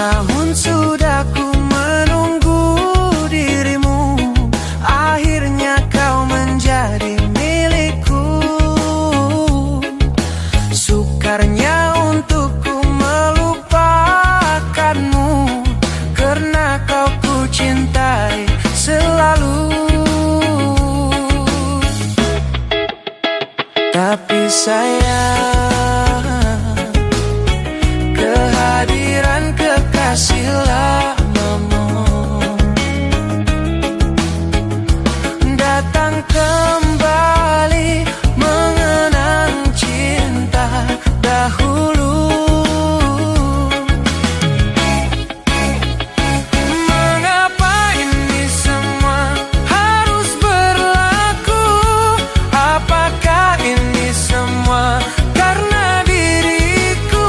Tahun sudah ku menunggu dirimu, akhirnya kau menjadi milikku. Sukarnya untukku melupakanmu, karena kau ku cintai selalu. Tapi sayang, kehadiran kekasih lamamu datang kembali mengenang cinta dahulu. Mengapa ini semua harus berlaku? Apakah ini semua karena diriku,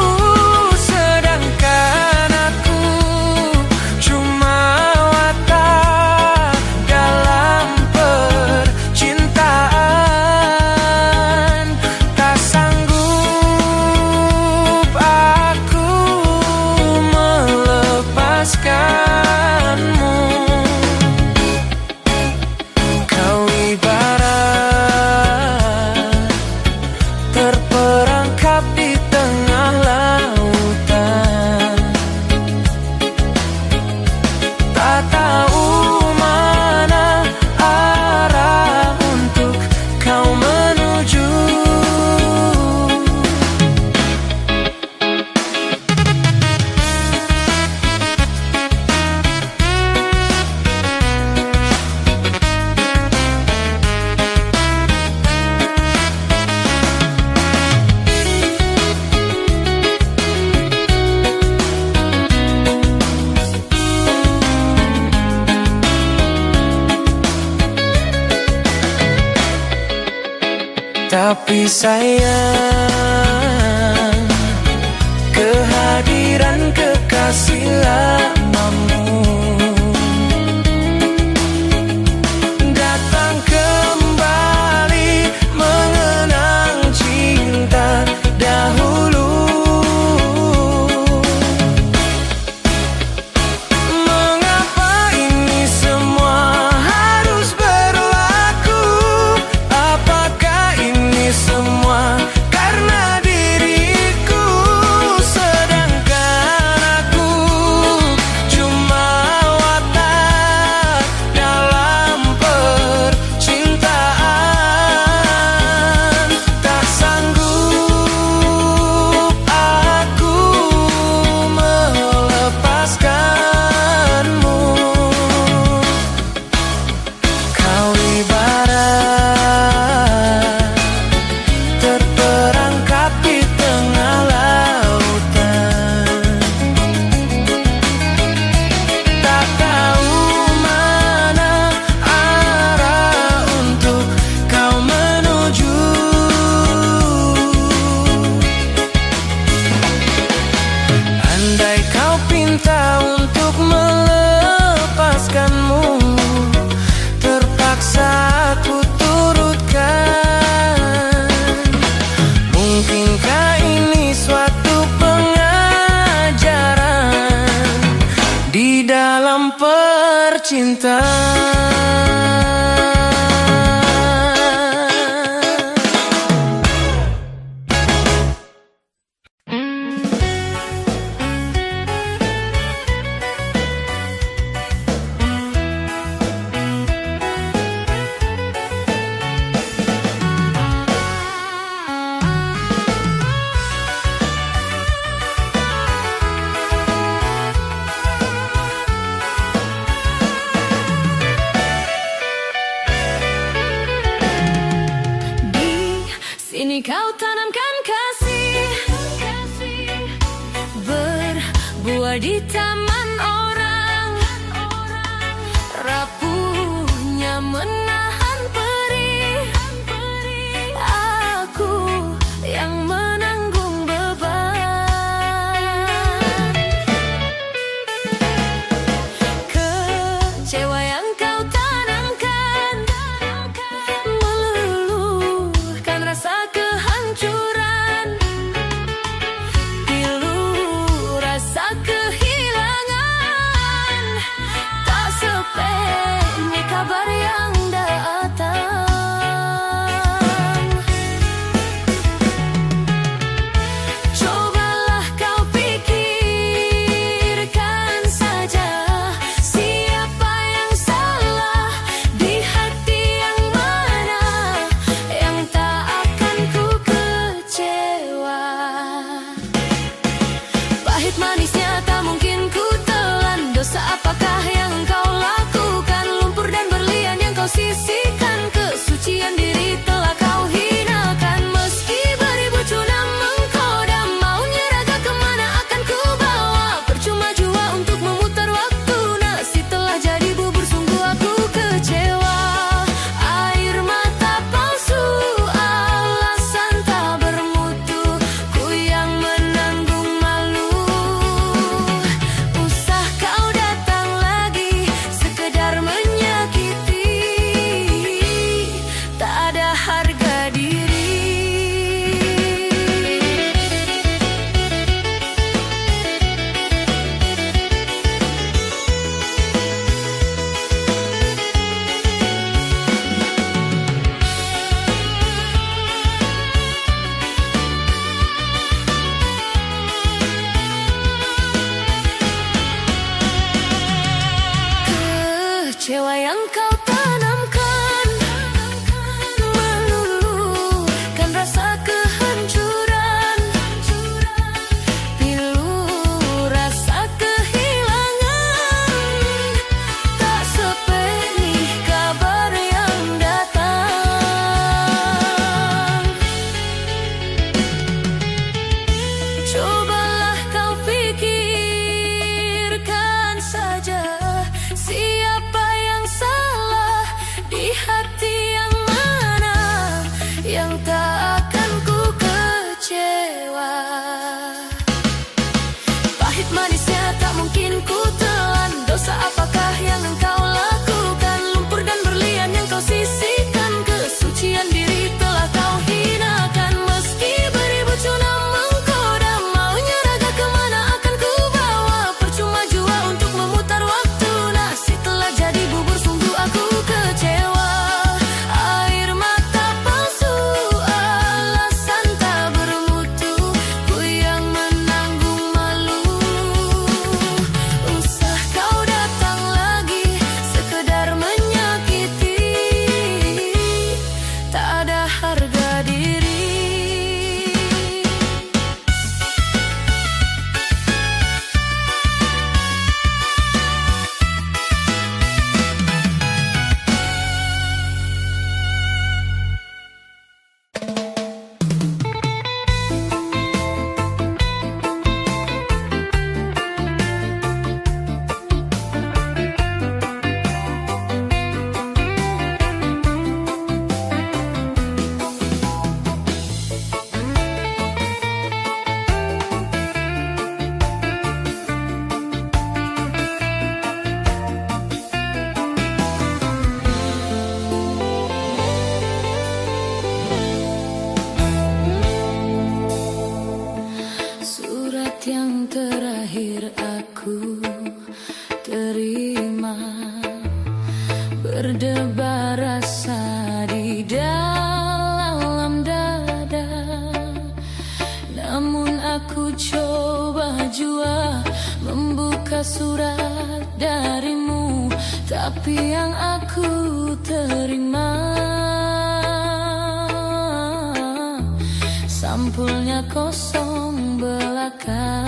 sedangkan aku cuma watak dalam percintaan. Tak sanggup aku melepaskanmu. Kau ibarat terperangkap di tengah lautan, tak tahu mana arah untuk kau menuju. Tapi sayang, kehadiran kekasih lamamu datang kembali mengenang cinta dahulu. Mengapa ini semua harus berlaku? Apakah ini semua karena diriku, sedangkan aku cuma watak dalam percintaan. Tak sanggup aku melepaskanmu. Kau ibarat terperangkap di tengah lautan, tak tahu mana arah untuk kau menuju. Andai kau pinta untuk melepaskanmu, terpaksa aku turutkan. Mungkinkah ini suatu pengajaran di dalam percintaan? Sini kau tanamkan kasih, berbuah di taman orang, rapuhnya menahan perih. Aku yang menanggung beban, kecewa yang kau tanamkan meluluhkan rasa kehancuran, pilu rasa kehilangan. manisnya tak mungkin ku telan. Dosa apakah yang kau lakukan? Lumpur dan berlian yang kau sisihkan, kesucian diri telah kau hinakan. Meski beribu cuna mengkoda, maunya raga kemana akan ku bawa? Percuma jua untuk memutar waktu, nasi telah jadi bubur, sungguh aku kecewa. Air mata palsu, alasan tak bermutu, ku yang menanggung malu. Usah kau datang lagi sekedar menyakiti, tak ada harga diri. Kecewa yang kau tanamkan meluluhkan rasa kehancuran, pilu rasa kehilangan, tak sepenih kabar yang datang. Cobalah kau pikirkan saja, siapa yang salah di hati yang mana, yang tak akan ku kecewa. Pahit manisnya tak mungkin ku telan. Dosa apakah yang engkau lakukan? Lumpur dan berlian yang kau sisihkan, kesucian diri telah kau hinakan. Meski beribu cuna mengkoda, maunya raga kemana akan ku bawa? Percuma jua untuk memutar waktu, nasi telah jadi bubur, sungguh aku kecewa. Air mata palsu, alasan tak bermutu, ku yang menanggung malu. Usah kau datang lagi sekedar menyakiti, tak ada harga diri. Surat yang terakhir aku terima, berdebar rasa di dalam dada. Namun aku coba jua membuka surat darimu, tapi yang aku terima sampulnya kosong belaka.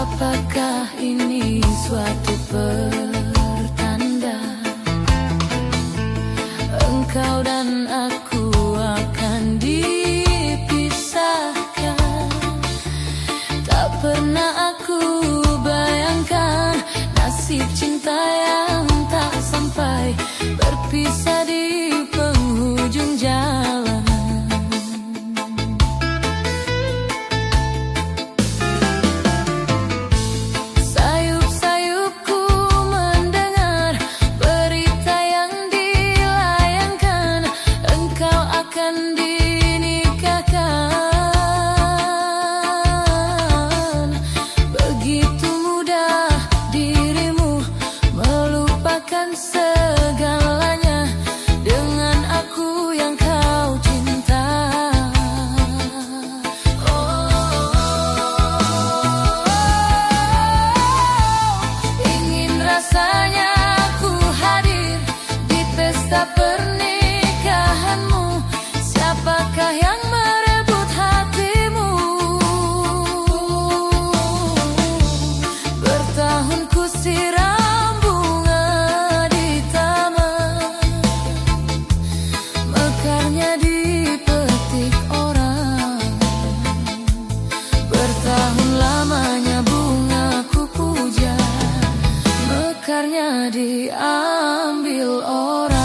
Apakah ini suatu pertanda engkau dan aku akan dipisahkan? Tak pernah aku bayangkan nasib cinta yang tak sampai, berpisah di penghujung jalan. Sayup-sayupku mendengar berita yang dilayangkan, engkau akan dinikahkan. Begitu mudah dirimu melupakan segalanya. diambil orang.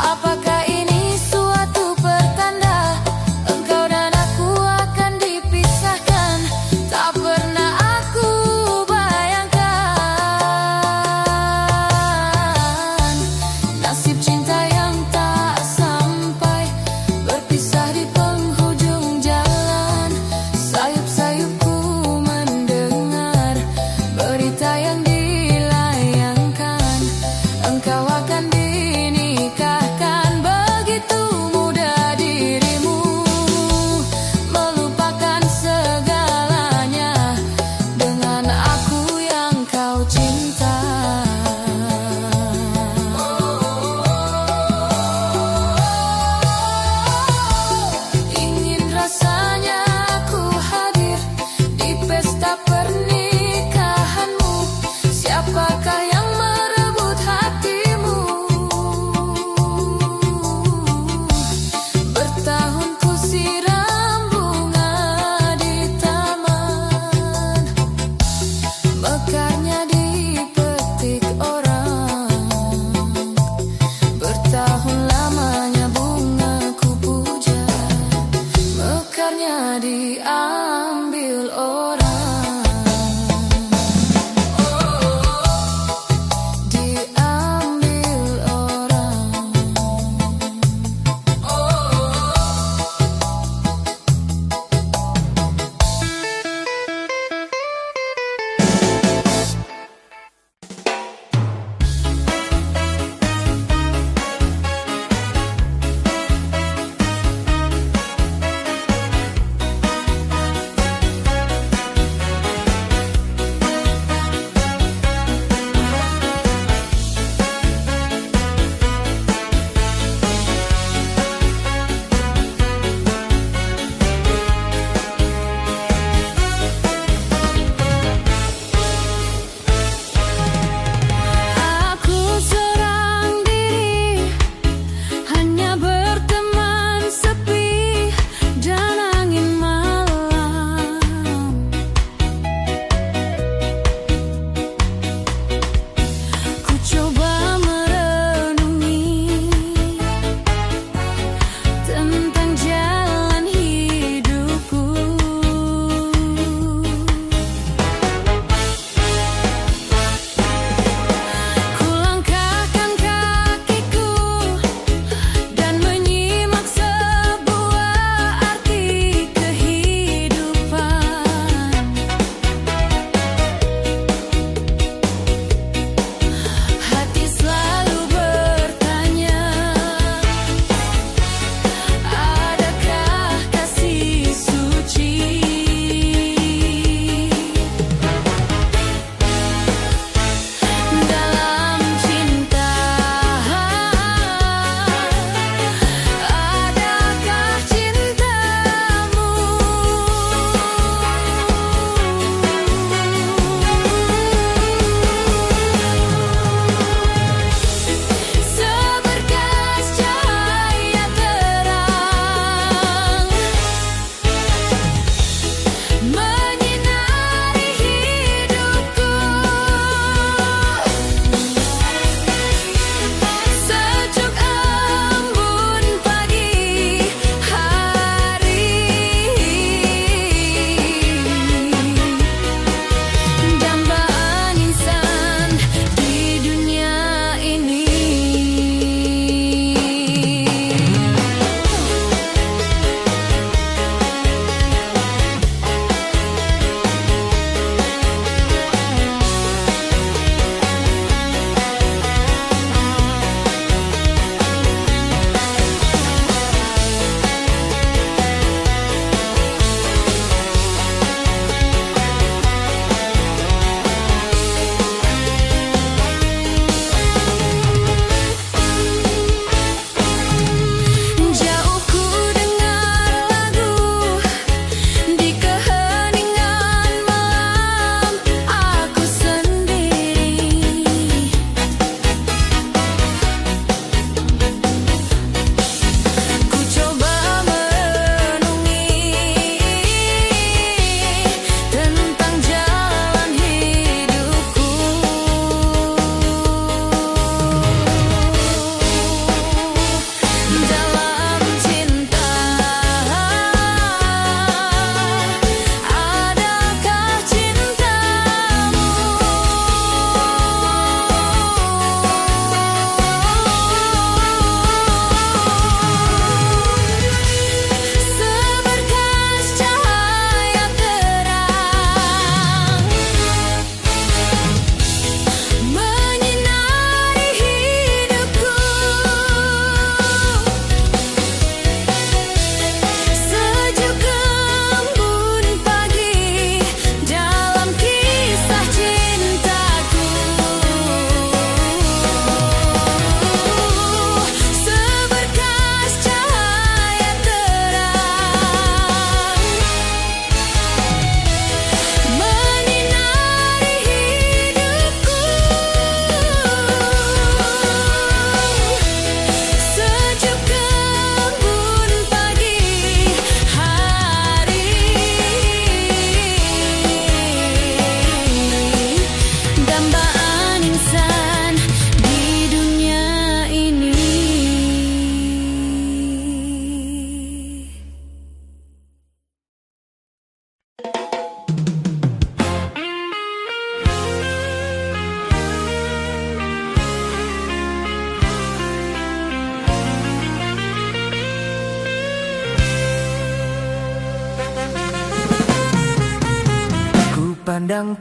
Apakah ini suatu pertanda engkau dan aku akan dipisahkan? Tak pernah aku bayangkan nasib cinta yang tak sampai, berpisah di penghujung jalan. Sayup-sayupku mendengar berita yang dilayangkan, engkau akan dinikahkan. Begitu mudah dirimu melupakan segalanya dengan aku yang kau cinta. Ingin rasanya aku hadir di pesta pernikahanmu. Siapakah yang merebut hatimu? Bertahun ku siram bunga di taman, mekarnya dipetik orang. Bertahun lamanya bunga ku puja, mekarnya diambil orang. Diambil orang.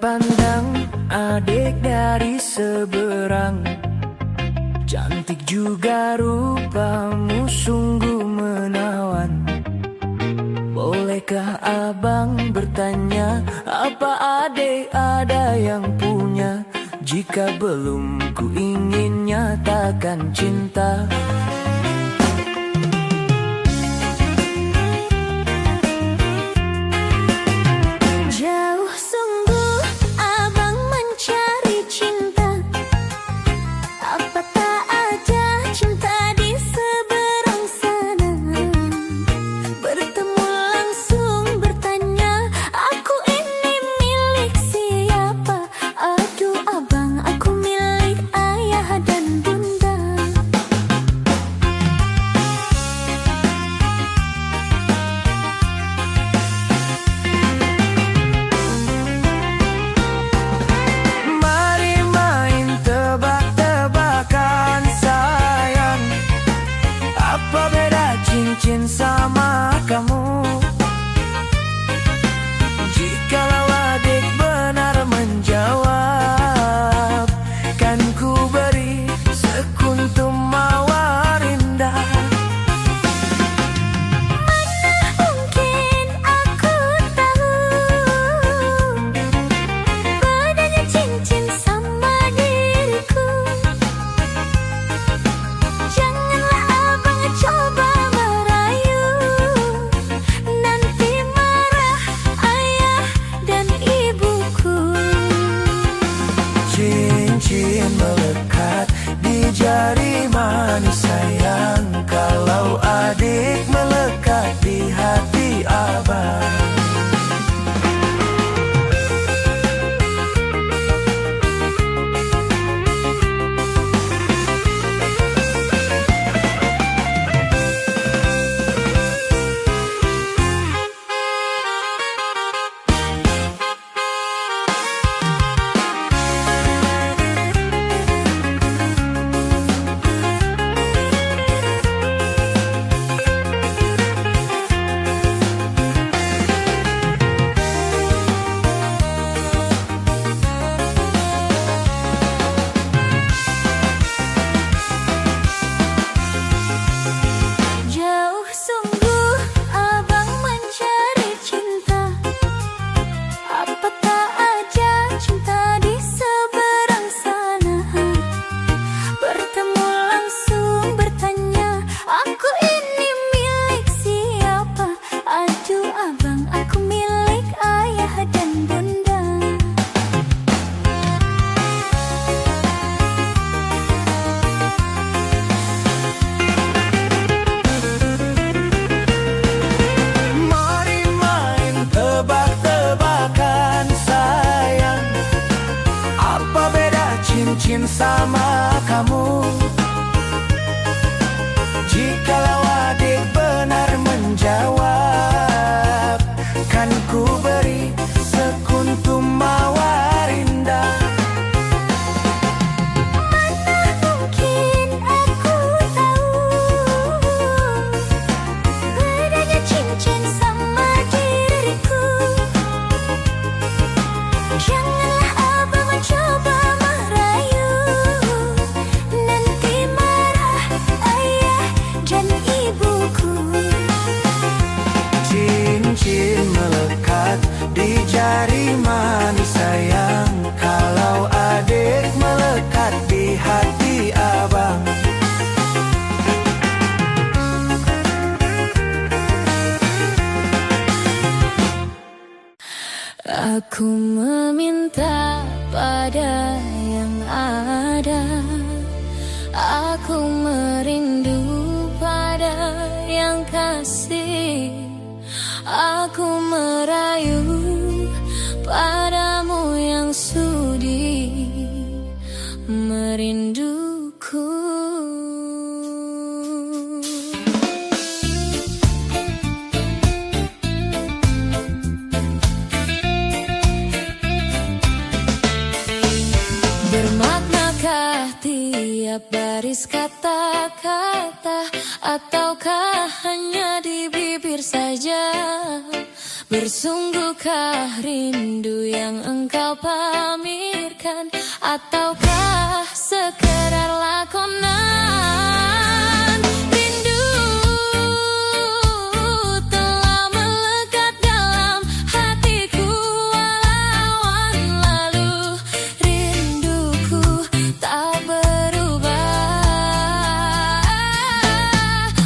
pandang adik dari seberang. Cantik juga rupamu, sungguh menawan. Bolehkah abang bertanya, apa adik ada yang punya? Jika belum, ku ingin nyatakan cinta. Jauh sungguh abang mencari cinta. Apa tak ada cinta di seberang sana? Bertemu langsung bertanya, aku ini milik siapa? Aduh abang, aku milik ayah dan bunda. Mari main tebak-tebakan sayang, apa beda cincin sama kamu? Jikalau adik benar menjawab, kan ku beri sekuntum mawar indah. Mungkin aku tahu bedanya cincin sama diriku. Janganlah abang coba merayu, nanti marah ayah dan ibuku. Cincin melekat di jari manis sayang, kalau adik melekat di hati abang. Jauh sungguh abang mencari cinta. Apa tak ada cinta di seberang sana? Bertemu langsung bertanya, aku ini milik siapa? Aduh abang, aku milik ayah dan bunda. Mari main tebak-tebakan sayang, apa beda cincin sama kamu? Jikalau adik benar menjawab, kan ku beri sekuntum mawar indah. Mungkin aku tahu bedanya cincin sama diriku. Janganlah abang mencoba merayu, nanti marah ayah dan ibuku. Cincin melekat di jari manis sayang, kalau adik melekat di hati abang. Aku meminta pada yang ada, aku merindu pada yang kasih, aku merayu padamu yang sudi merinduku. Bermaknakah tiap baris kata-kata, ataukah hanya di bibir saja? Bersunggukah rindu yang engkau pamerkan, ataukah sekedar lakonan? Rindu telah melekat dalam hatiku walau lalu. Rinduku tak berubah.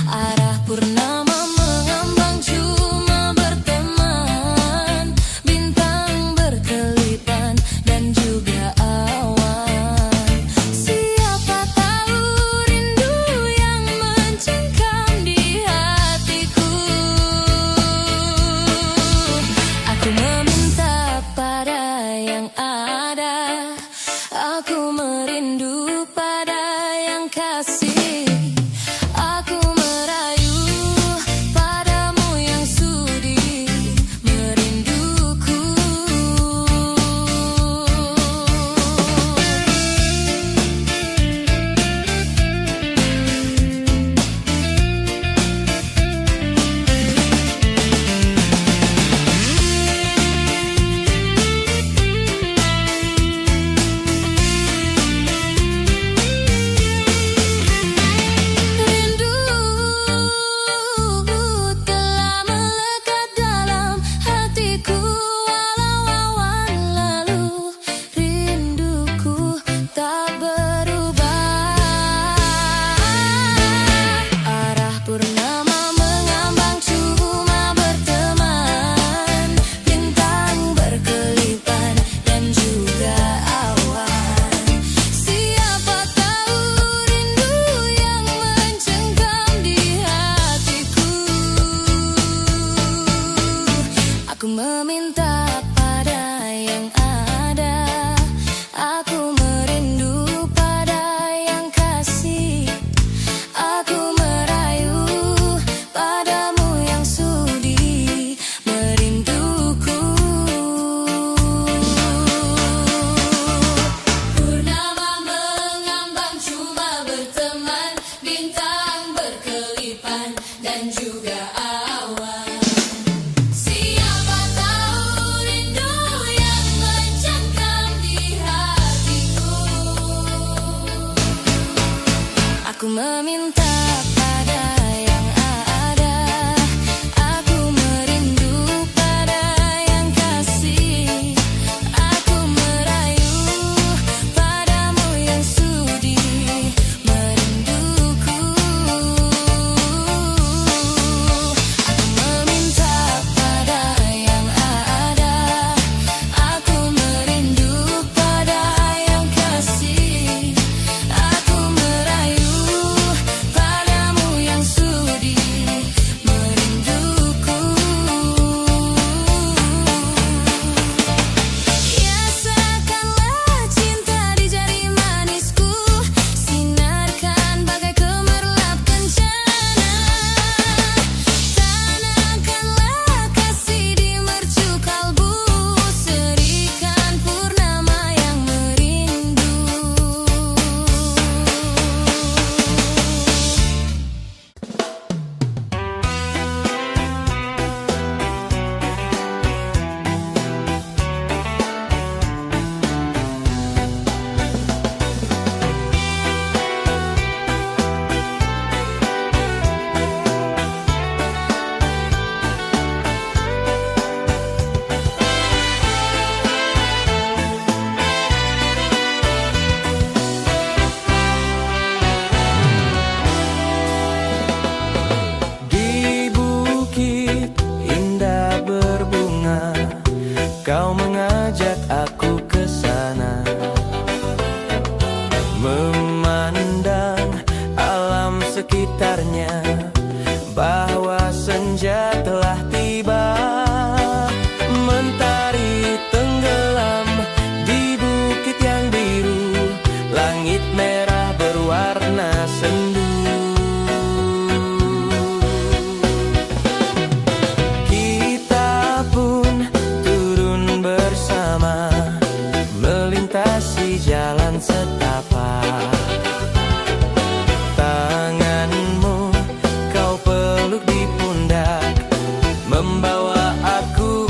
Arah purnama mengambang cuma berteman, bintang berkelipan dan juga awan. Siapa tahu rindu yang mencengkam di hatiku. Aku meminta pada yang ada, aku merindu pada yang kasih. Aku merayu padamu yang sudi merinduku. Rindu telah melekat dalam hatiku walau awan lalu. Rinduku tak berubah. Arah purnama mengambang cuma berteman, bintang berkelipan dan juga awan. Siapa tahu rindu yang mencengkam di hatiku. Aku meminta pada yang ada, aku merindu pada yang kasih. Aku merayu padamu yang sudi merinduku. Purnama mengambang cuma berteman, bintang berkelipan dan juga awan. Siapa tahu rindu yang mencengkam di hatiku. Aku meminta pada yang ada, aku merindu pada yang kasih. Aku merayu padamu yang sudi merinduku. Aku meminta pada yang ada, aku merindu pada yang kasih. Aku merayu padamu yang sudi merinduku. Hiaskanlah cinta di jari manisku, sinarkan bagai gemerlap kencana. Tanamkanlah kasih di mercu kalbu, serikan purnama yang merindu. Di bukit indah berbunga, kau mengajak aku ke sana, memandang alam sekitarnya, bahwa senja telah tiba. Mentari tenggelam di bukit yang biru, langit merah berwarna sendu. Kita pun turun bersama, melintasi jalan setapak. Tanganmu kau peluk di pundak, membawa aku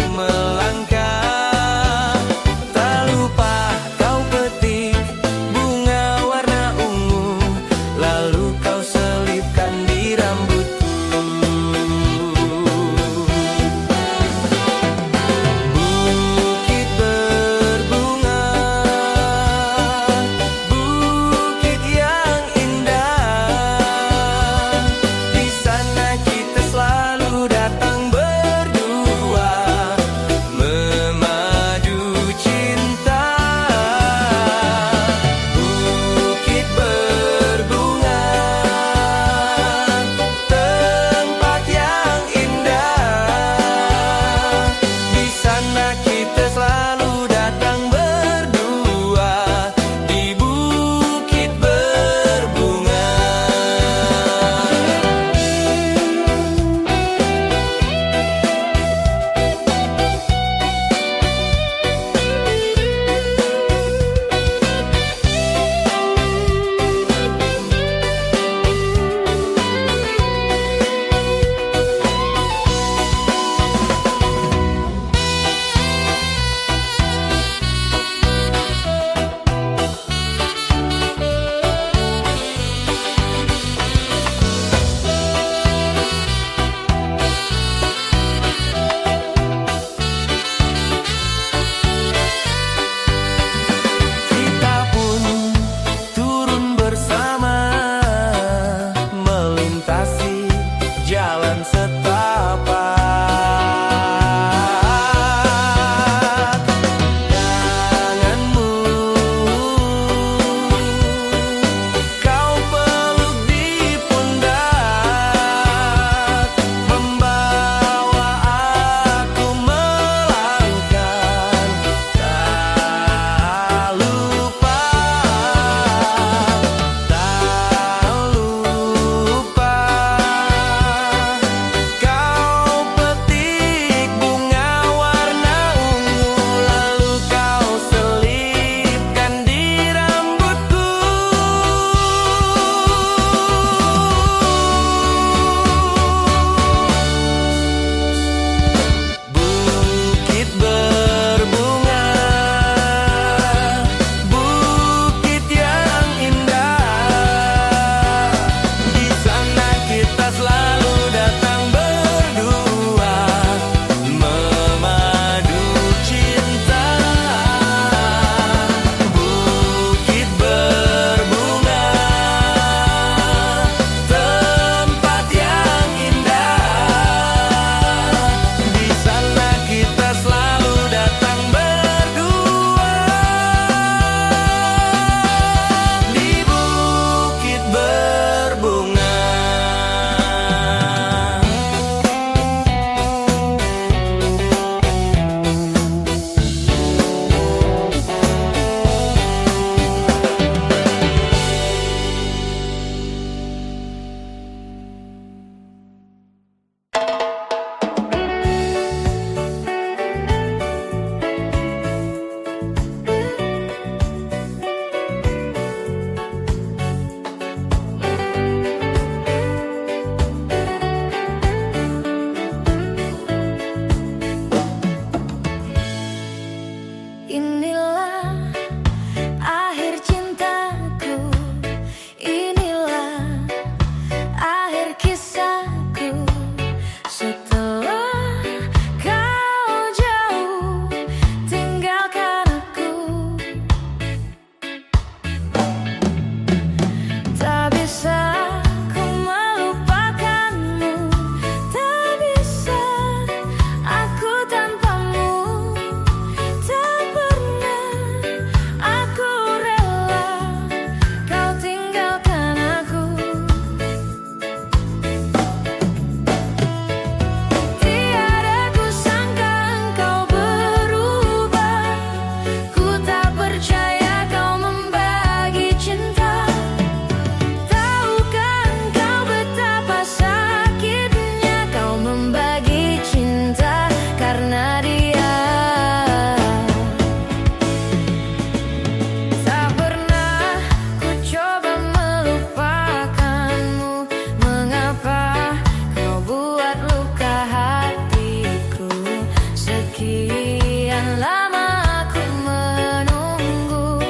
Sekian lama aku menunggu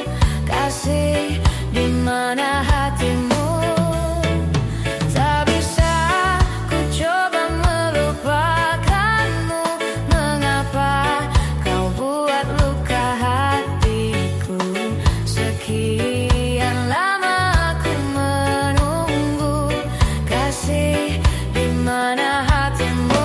kasih di mana hatimu. Tak bisa ku coba melupakanmu. Mengapa kau buat luka hatiku? Sekian lama aku menunggu kasih di mana hatimu.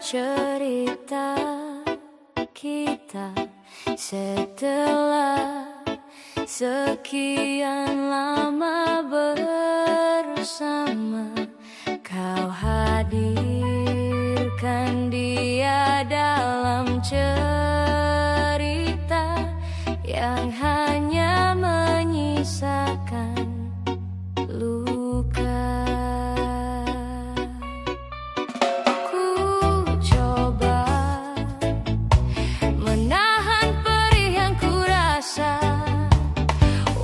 Cerita kita setelah sekian lama bersama, kau hadirkan dia dalam cerita yang hanya menyisakan luka.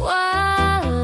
Walau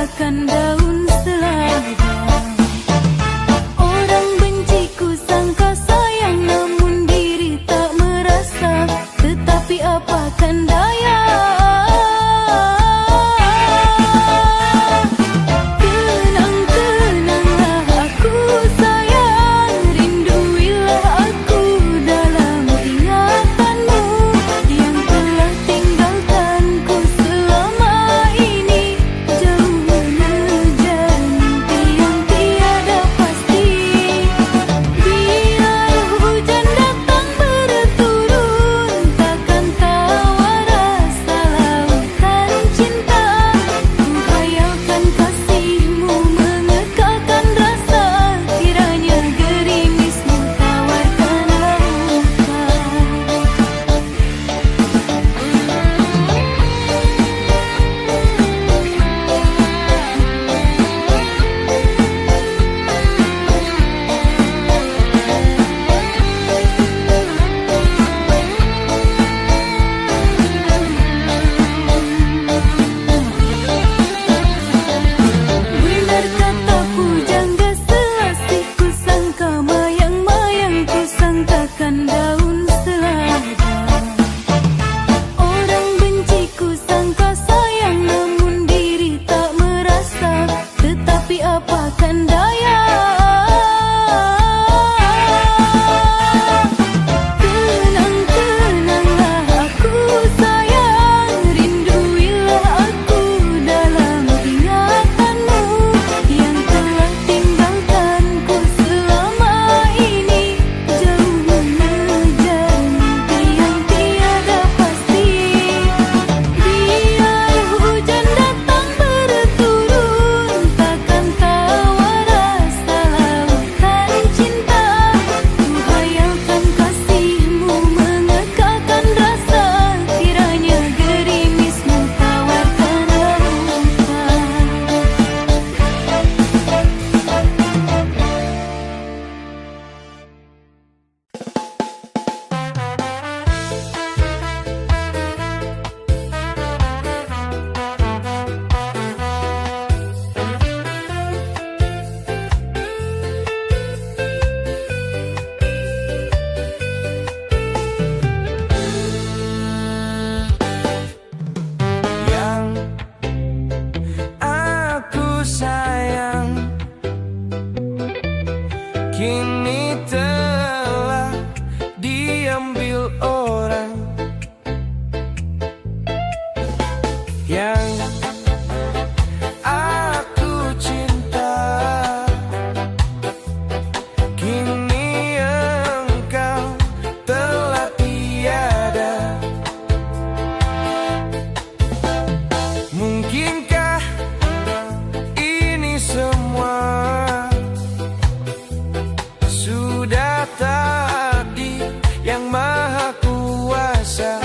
takkan daun selada. Orang benciku sangka sayang, namun diri tak merasa. Tetapi apakan daya, kenang-kenanglah aku sayang, rinduilah aku dalam ingatanmu yang telah tinggalkanku selama ini. Jauh menejar mimpi yang tiada pasti. Biar hujan datang berturun, takkan tawar rasa lautan cinta. Ku hayalkan kasihmu mengekalkan rasa, kiranya gerimismu tawarkan lautan. Benar kata pujangga selasih, ku sangka mayang-mayang, ku sangkakan daun selada. Orang benciku sangka sayang, namun diri tak merasa. Tetapi apakan daya, kenang-kenanglah aku sayang, rinduilah aku dalam ingatanmu yang telah tinggalkanku selama ini. Jauh menejar mimpi yang tiada pasti. Biar hujan datang berturun, takkan tawar rasa lautan cinta. Ku hayalkan kasihmu mengekalkan rasa, kiranya gerimismu tawarkan lautan. Yang aku sayang kini telah diambil orang. Yang aku cinta kini engkau telah tiada. Mungkinkah ini semua sudah takdir yang maha kuasa?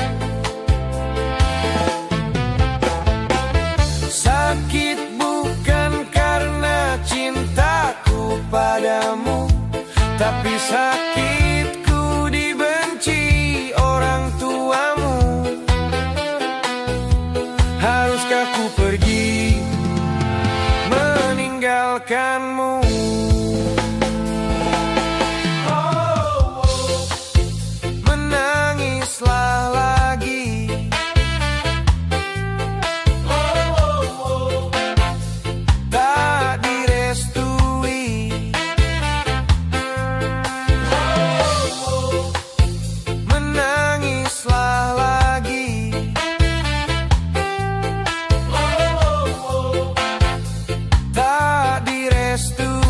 Sakit bukan karena cintaku padamu, tapi sakitku dibenci orang tuamu. Haruskah ku pergi meninggalkanmu? Menangislah lagi, tak direstui. Menangislah lagi, tak direstui.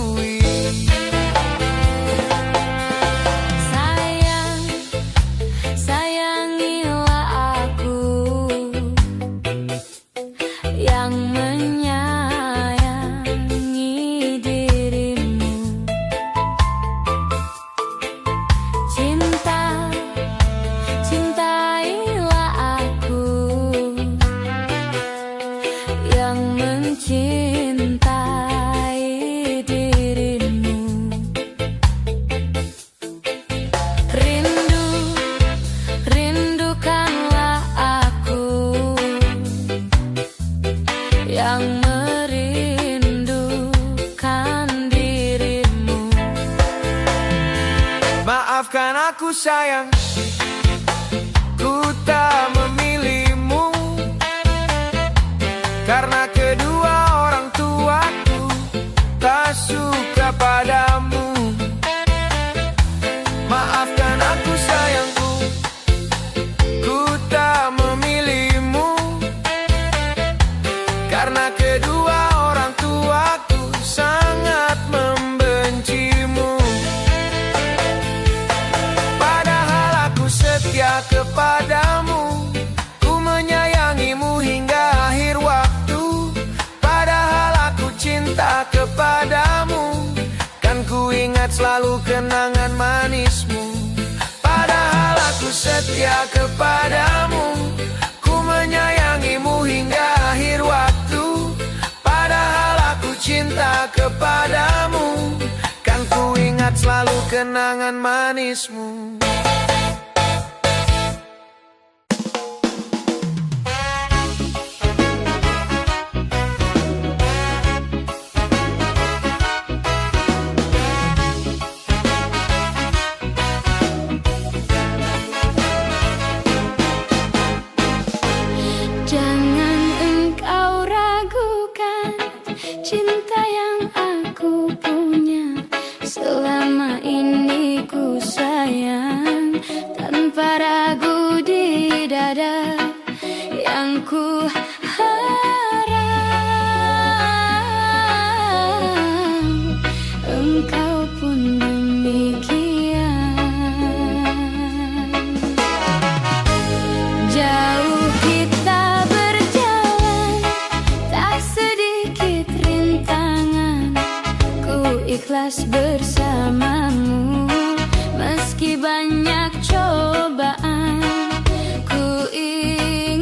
aku sayang, ku tak memilihmu, karena kedua orang tuaku tak suka padamu. Maafkan aku sayangku, ku tak memilihmu, karena kedua orang tuaku sangat membencimu. Padahal aku setia kepadamu, ku menyayangimu hingga akhir waktu. Padahal aku cinta kepadamu, kan ku ingat selalu kenangan manismu. Padahal aku setia kepadamu, ku menyayangimu hingga akhir waktu. Padahal aku cinta kepadamu, kan ku ingat selalu kenangan manismu. Jangan engkau ragukan cinta yang aku punya. Selama ini ku sayang tanpa ragu di dada. Yang ku harap engkau pun demikian. Jauh kita berjalan, tak sedikit rintangan. Ku ikhlas bersamamu, meski banyak cobaan. Ku inginkan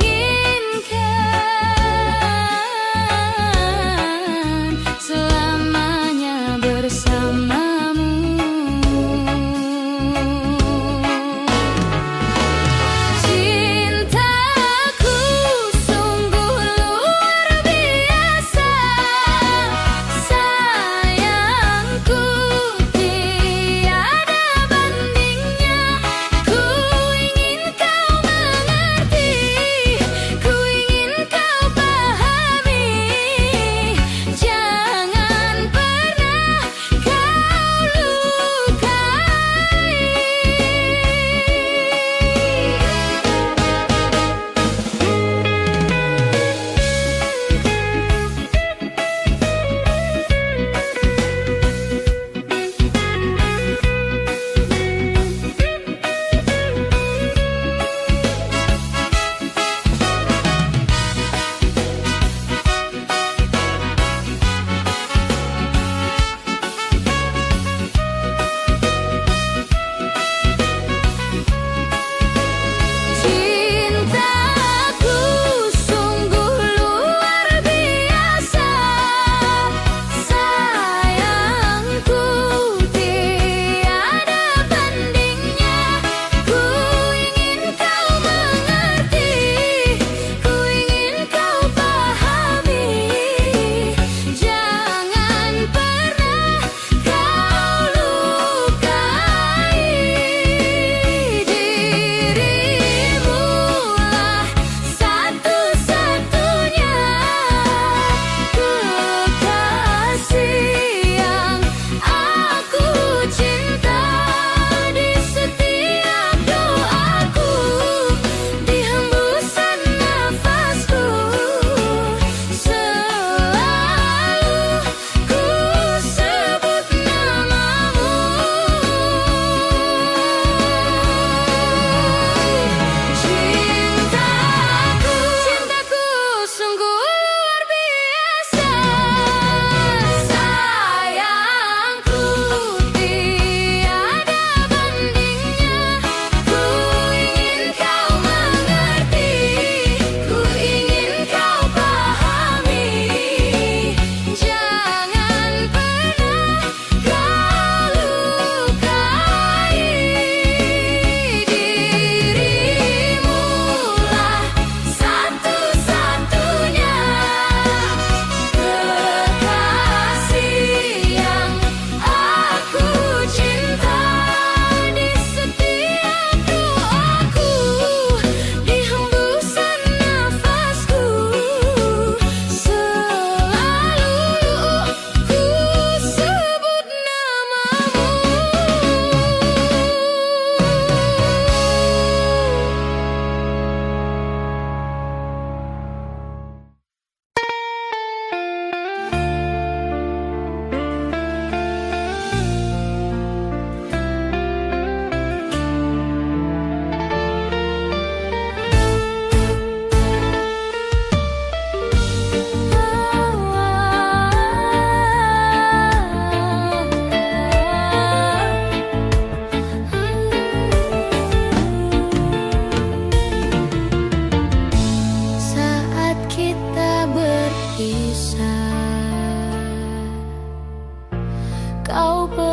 selamanya bersamamu. Cintaku sungguh luar biasa, sayangku tiada bandingnya. Ku ingin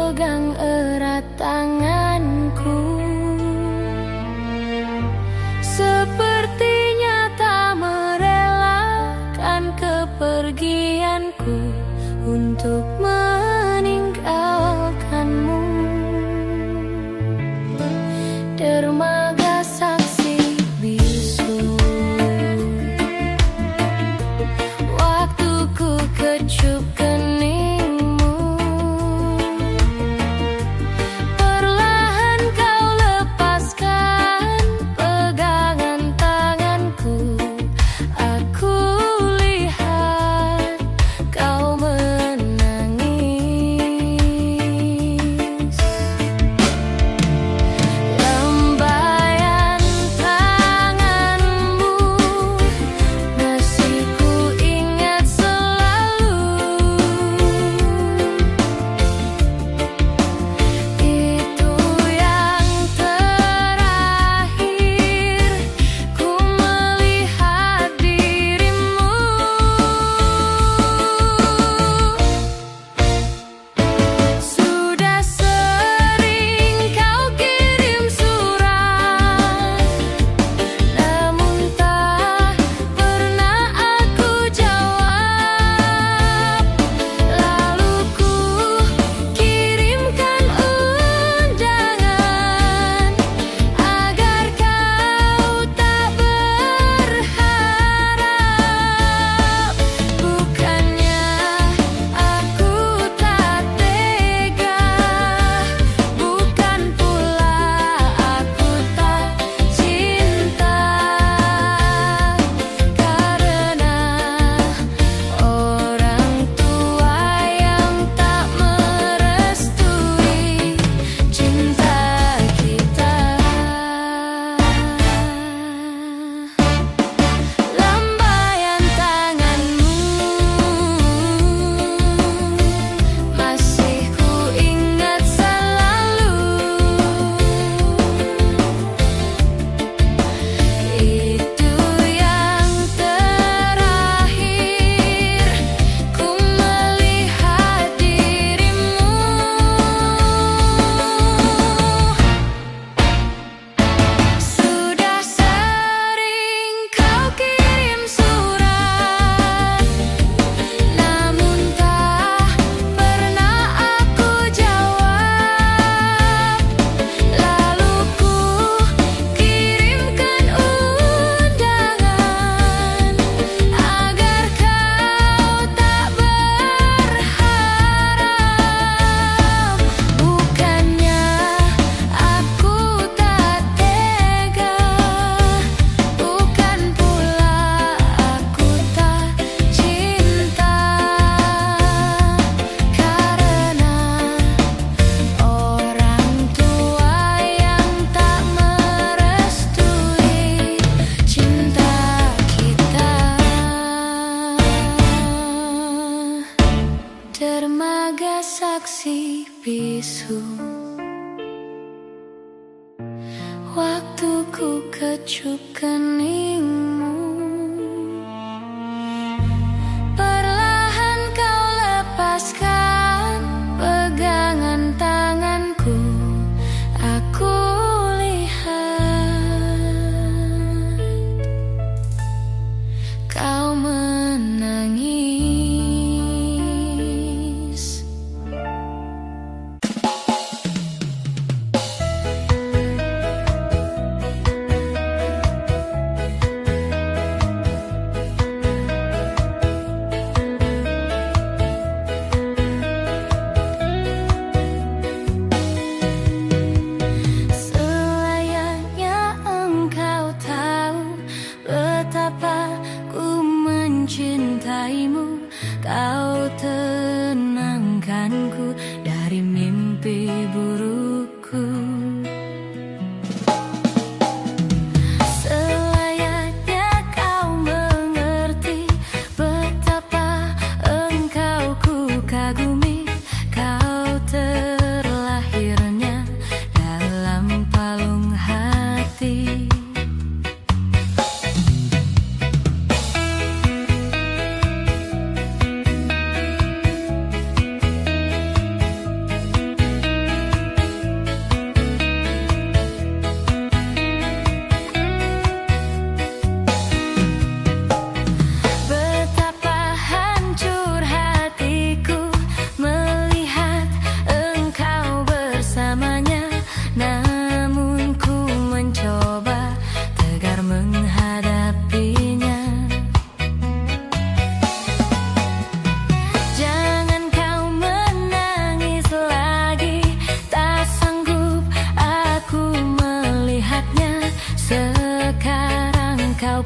pegang erat tanganku. Sepertinya tak merelakan kepergianku untuk meninggalkanmu. Dermaga saksi bisu, waktuku kecup keningmu. Perlahan kau lepaskan pegangan tanganku. Aku lihat kau menangis. Lambaian tanganmu masih ku ingat selalu. Itu yang terakhir ku melihat dirimu. Sudah sering kau kirim surat, namun tak pernah aku jawab. Lalu ku kirimkan undangan agar kau tak berharap. Bukannya aku tak tega, bukan pula aku tak cinta, karena orang tua yang tak merestui cinta kita. Lambaian tanganmu masih ku ingat selalu. Itu yang terakhir ku melihat dirimu. Sudah sering kau kirim surat, namun tak pernah aku jawab. Lalu ku kirimkan undangan agar kau tak berharap. Bukannya aku tak tega, bukan pula aku tak cinta, karena orang tua yang tak merestui cinta kita. Dermaga saksi bisu, waktuku kecup keningmu. Perlahan kau lepaskan pegangan tanganku. Aku lihat kau menangis. Selayaknya engkau tahu betapa ku mencintaimu. Kau tenangkanku dari mimpi burukku. Selayaknya kau mengerti betapa engkau ku kagumi. Kau terlahirnya dalam palung hati.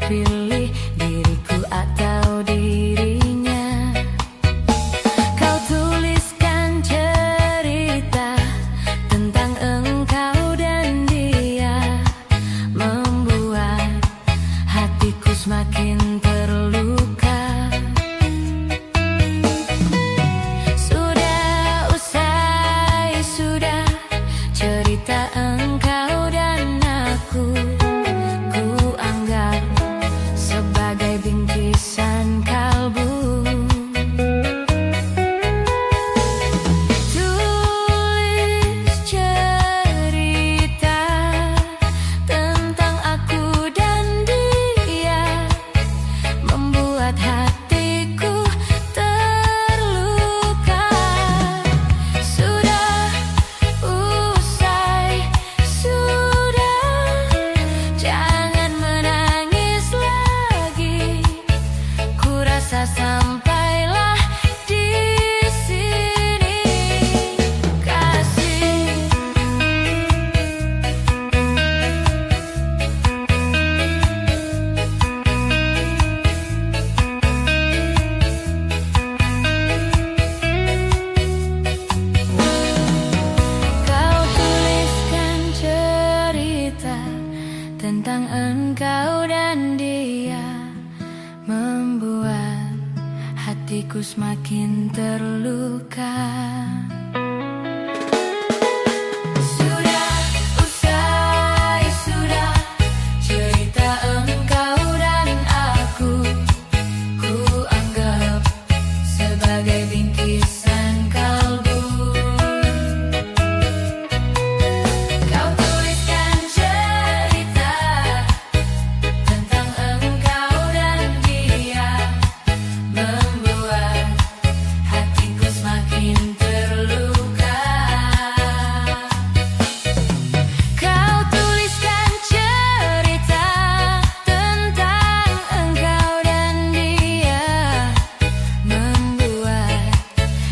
pilih diriku atau dirinya. Kau tuliskan cerita tentang engkau dan dia, membuat hatiku semakin terluka. Sudah usai, sudah cerita engkau dan aku, ku anggap sebagai bingkisan kalbu. Tulis cerita tentang aku dan dia, membuat hatiku terluka. Sudah usai, sudah, jangan menangis lagi. Ku rasa sampailah di sini, kasih. Kau tuliskan cerita tentang engkau dan dia, membuat hatiku semakin terluka. Sudah usai, sudah cerita engkau dan aku, ku anggap sebagai bingkisan kalbu. Kau tuliskan cerita tentang engkau dan dia, membuat hatiku semakin terluka. Kau tuliskan cerita tentang engkau dan dia, membuat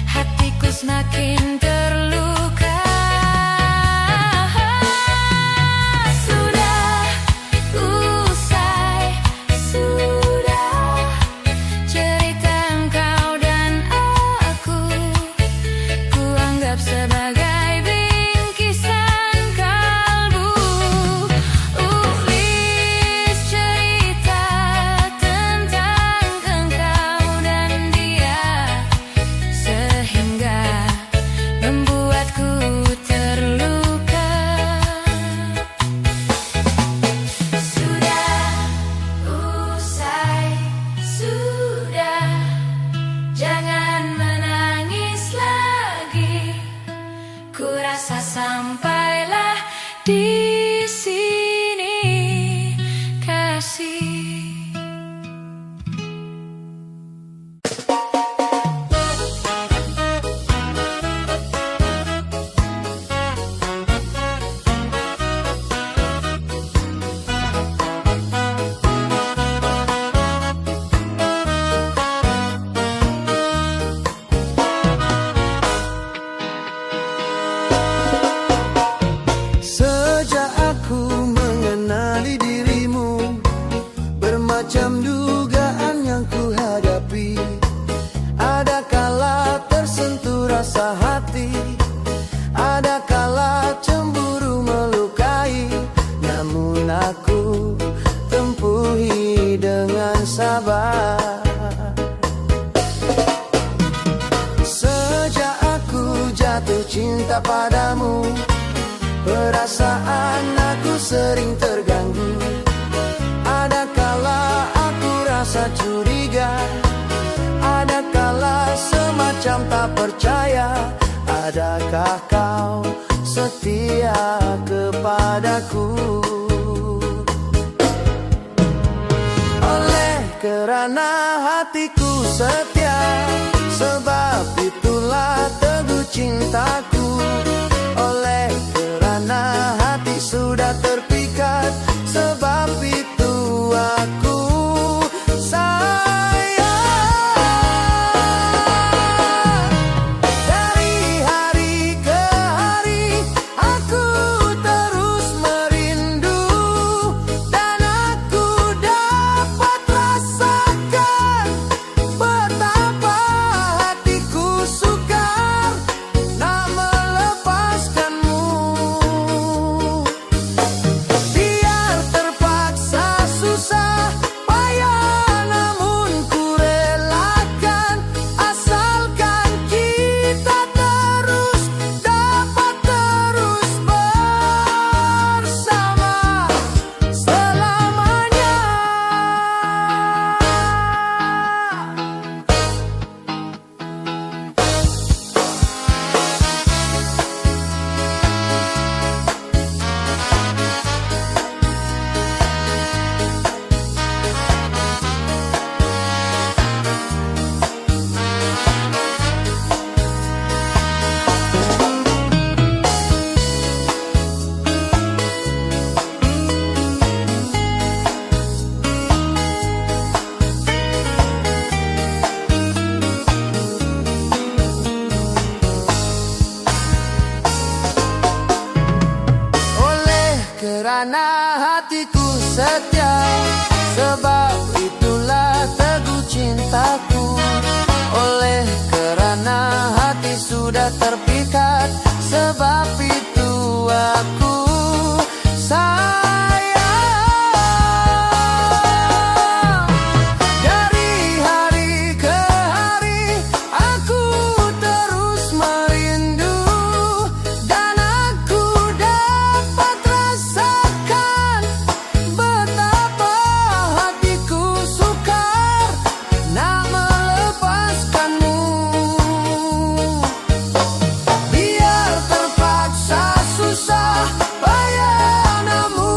hatiku semakin terluka. Sudah usai, sudah cerita engkau dan aku, ku anggap sebagai bingkisan kalbu. Tulis cerita tentang engkau dan dia, sehingga membuatku terluka. Sudah usai, sudah, jangan menangis lagi. Ku rasa sampailah di sini, kasih. Sejak aku mengenali dirimu, bermacam dugaan yang ku hadapi. Ada kala tersentuh rasa hati, ada kala cemburu melukai. Namun aku tempuhi dengan sabar. Sejak aku jatuh cinta padamu, perasaan aku sering terganggu. Ada kala aku rasa curiga, ada kala semacam tak percaya. Adakah kau setia kepadaku? Oleh kerana hatiku setia, sebab itulah teguh cintaku. Oleh kerana hati sudah terpikat, sebab itu aku sayang. kerana hatiku setia, sebab itulah teguh cintaku. Oleh kerana hati sudah terpikat, sebab itu aku sayang. Dari hari ke hari aku terus merindu, dan aku dapat rasakan betapa hatiku sukar nak melepaskanmu. Biar terpaksa susah payah, namun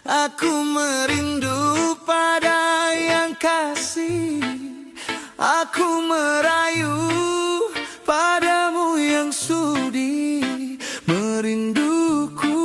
Aku merindu pada yang kasih. Aku merayu padamu yang sudi merinduku.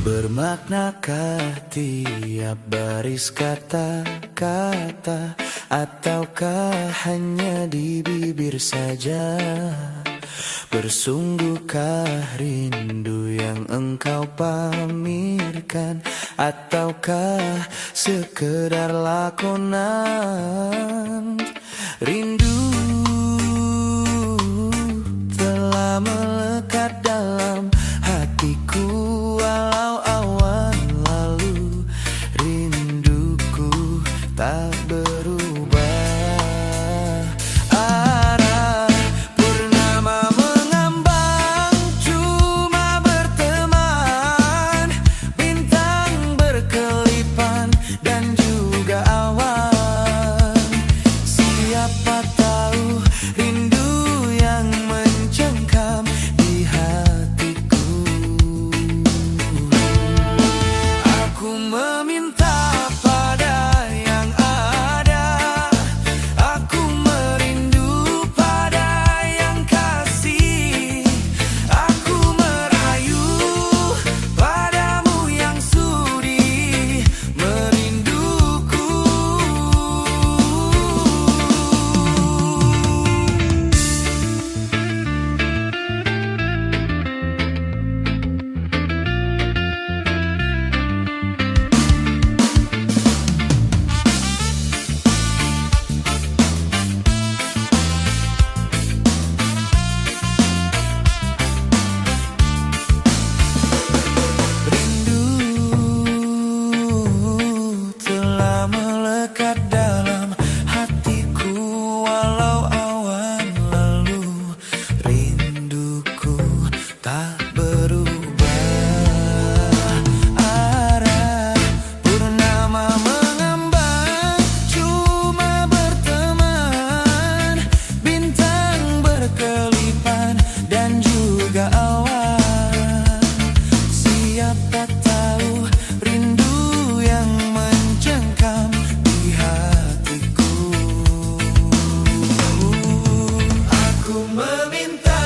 Bermaknakah tiap baris kata-kata, ataukah hanya di bibir saja? Bersungguhkah rindu yang engkau pamirkan, ataukah sekedar lakonan? Rindu telah melekat dalam hatiku, walau awan lalu rinduku tak berubah. Arah purnama mengambang, cuma berteman, bintang berkelipan dan juga awan. Siapa tahu rindu yang mencengkam di hatiku. Aku meminta pada yang ada, aku merindu pada yang kasih. Aku merayu padamu yang sudi merinduku. Rindu telah melekat dalam hatiku, walau awan lalu rinduku tak berubah. Arah purnama mengambang, cuma berteman, bintang berkelipan dan juga awan. Siapa tahu rindu yang mencengkam di hatiku. Aku meminta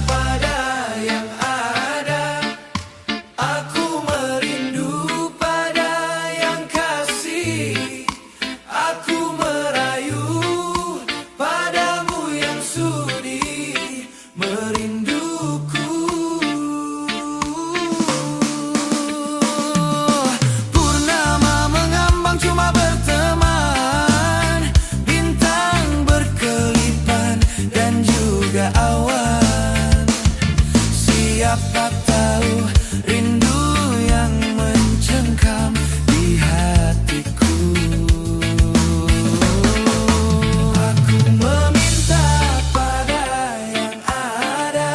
pada yang ada, aku merindu pada yang kasih. Aku merayu padamu yang sudi merinduku. Purnama mengambang, cuma berteman, bintang berkelipan dan juga awan. Siapa tahu rindu yang mencengkam di hatiku. Aku meminta pada yang ada,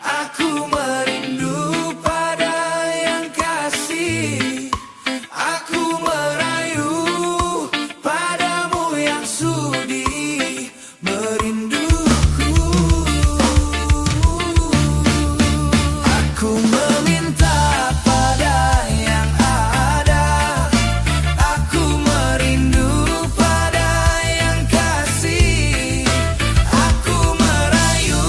aku merindu pada yang kasih. Aku merayu padamu yang sudi merinduku. Aku meminta pada yang ada, aku merindu pada yang kasih. Aku merayu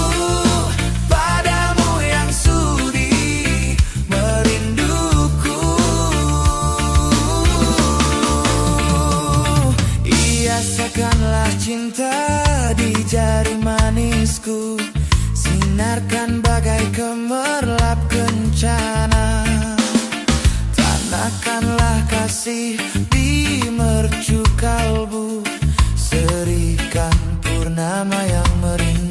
padamu yang sudi merinduku. Hiasakanlah cinta di jari manisku, sinarkan bagai gemerlap kencana. Tanamkanlah kasih di mercu kalbu, serikan purnama yang merindu.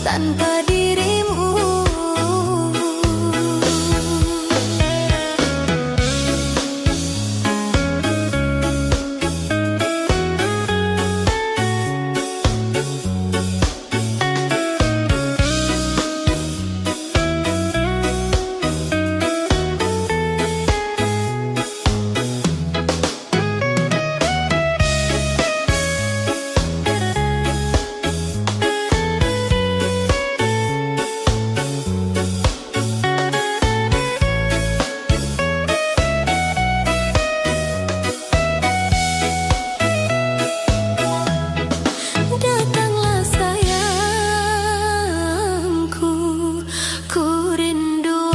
tanpa dirimu. Datanglah sayangku, ku rindu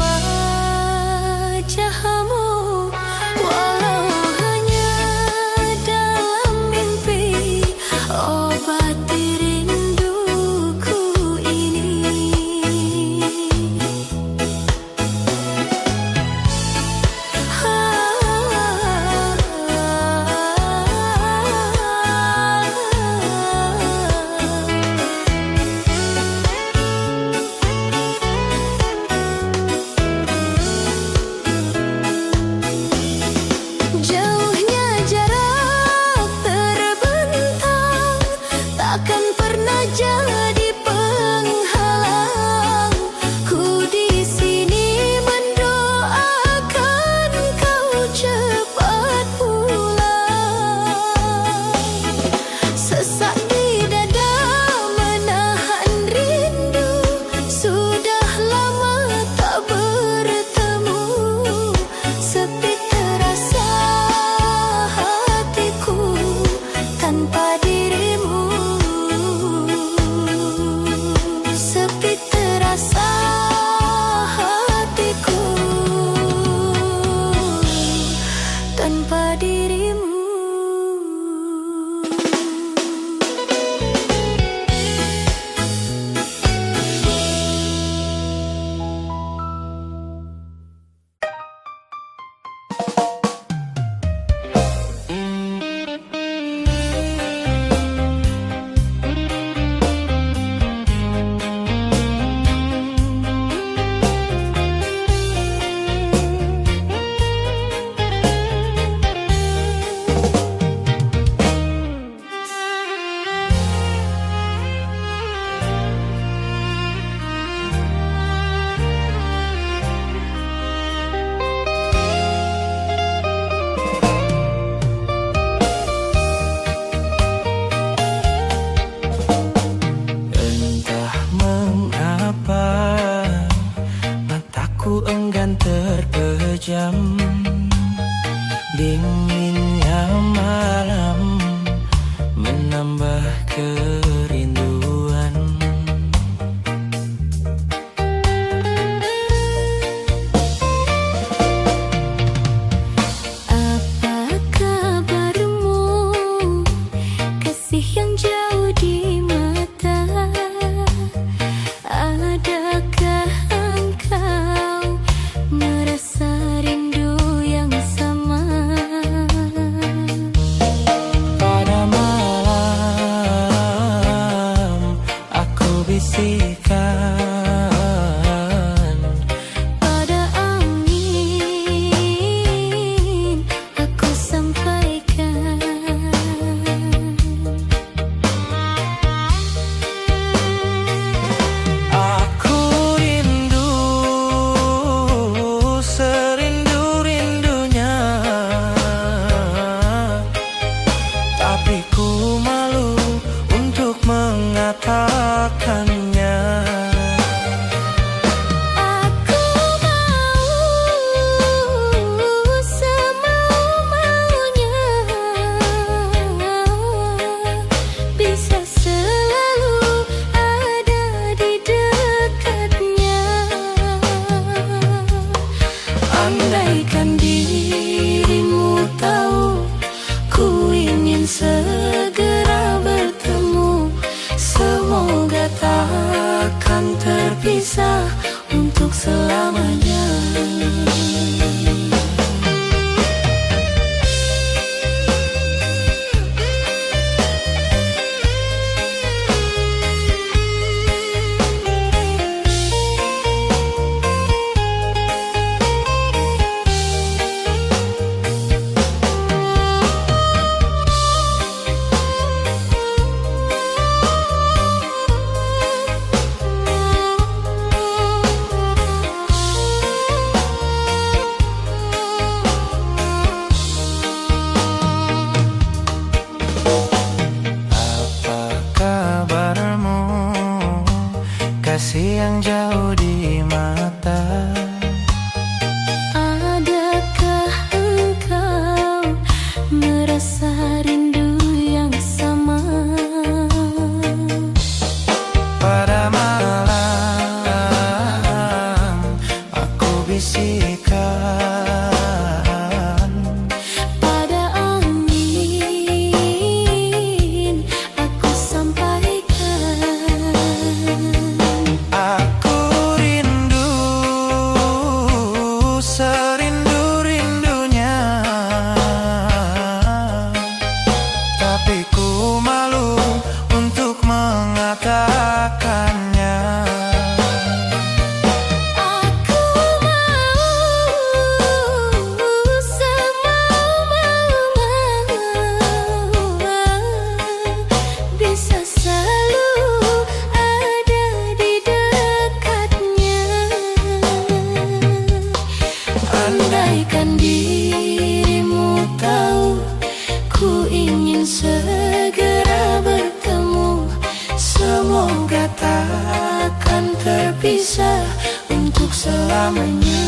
wajahmu, walau hanya dalam mimpi. Obati rinduku ini. Jauhnya jarak terbentang, takkan pernah jadi penghalang. Ku di sini mendoakan kau cepat pulang. Sesak di dada menahan rindu, sudah lama tak bertemu. Sepi terasa hatiku tanpa dirimu. Sepi terasa hatiku tanpa dirimu. Entah mengapa mataku enggan terpejam. Dinginnya malam menambah kerinduan. Apa kabarmu, kasih yang jauh di mata? Adakah engkau merasa rindu yang sama? Pada malam aku bisikan, Pada angin aku sampaikan. aku rindu serindu-rindunya, tapi ku malu untuk mengatakannya. Aku mau semau-maunya, bisa selalu ada di dekatnya. Andaikan dirimu tahu, ku ingin segera bertemu. Semoga takkan terpisah untuk selamanya. kasih yang jauh di mata. Adakah engkau merasa rindu yang sama? Pada malam aku bisikan, Pada angin aku sampaikan. aku rindu serindu-rindunya, tapi ku malu untuk mengatakannya. Aku mau semau-mau bisa selalu ada di dekatnya. Andaikan dirimu tahu ku ingin segera bertemu, semoga takkan terpisah untuk selamanya.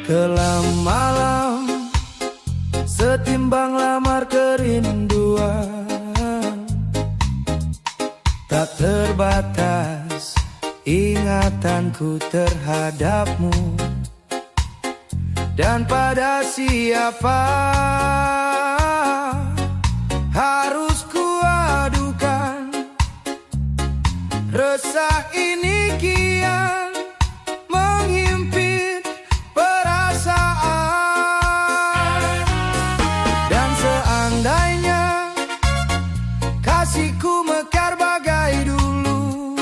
Kelam malam setimbang lamar kerinduan, tak terbatas ingatanku terhadapmu. Dan pada siapa harus kuadukan resah ini kian menghimpit perasaan. Dan seandainya kasihku mekar bagai dulu,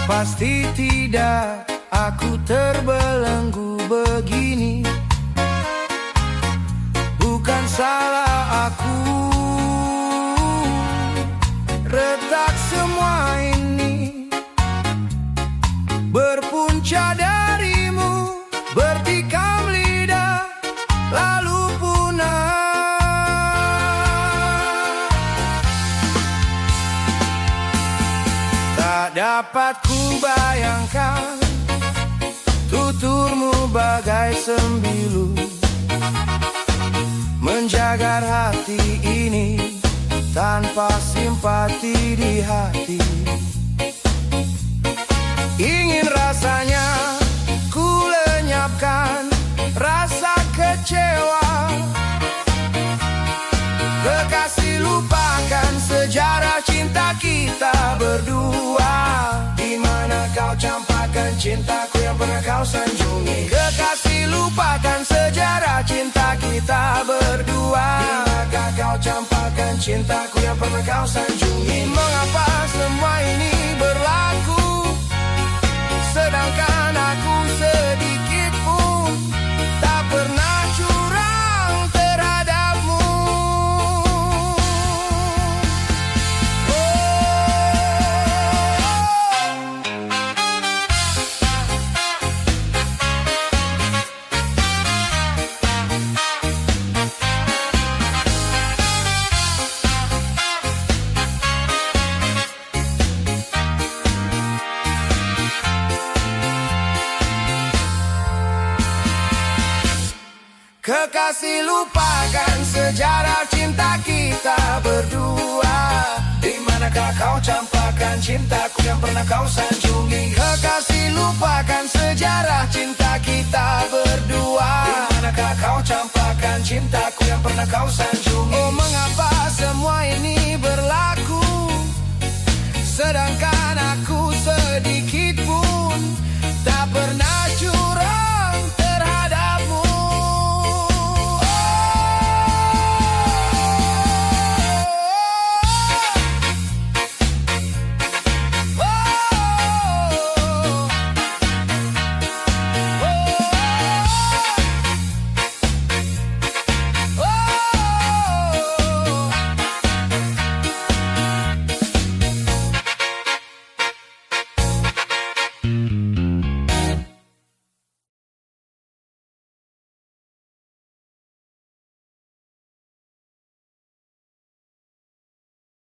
pasti tidak aku terbelenggu begini. Bukan salah aku, retak semua ini berpunca darimu, bertikam lidah lalu punah. Tak dapat ku bayangkan tuturmu bagai sembilu menjaga hati ini tanpa simpati di hati. Ingin rasanya ku lenyapkan rasa kecewa. Kekasih, lupakan sejarah cinta kita berdua. Di mana kau campakkan cintaku yang pernah kau sanjungi. Kekasih, lupakan sejarah cinta kita berdua. Di manakah kau campakkan cintaku yang pernah kau sanjungi. Mengapa semua ini berlaku, sedangkan aku sedikit pun tak pernah curang terhadapmu. Kekasih, lupakan sejarah cinta kita berdua. Di manakah kau campakkan cintaku yang pernah kau sanjungi. Kekasih, lupakan sejarah cinta kita berdua. Di manakah kau campakkan cintaku yang pernah kau sanjungi. Oh, mengapa semua ini berlaku,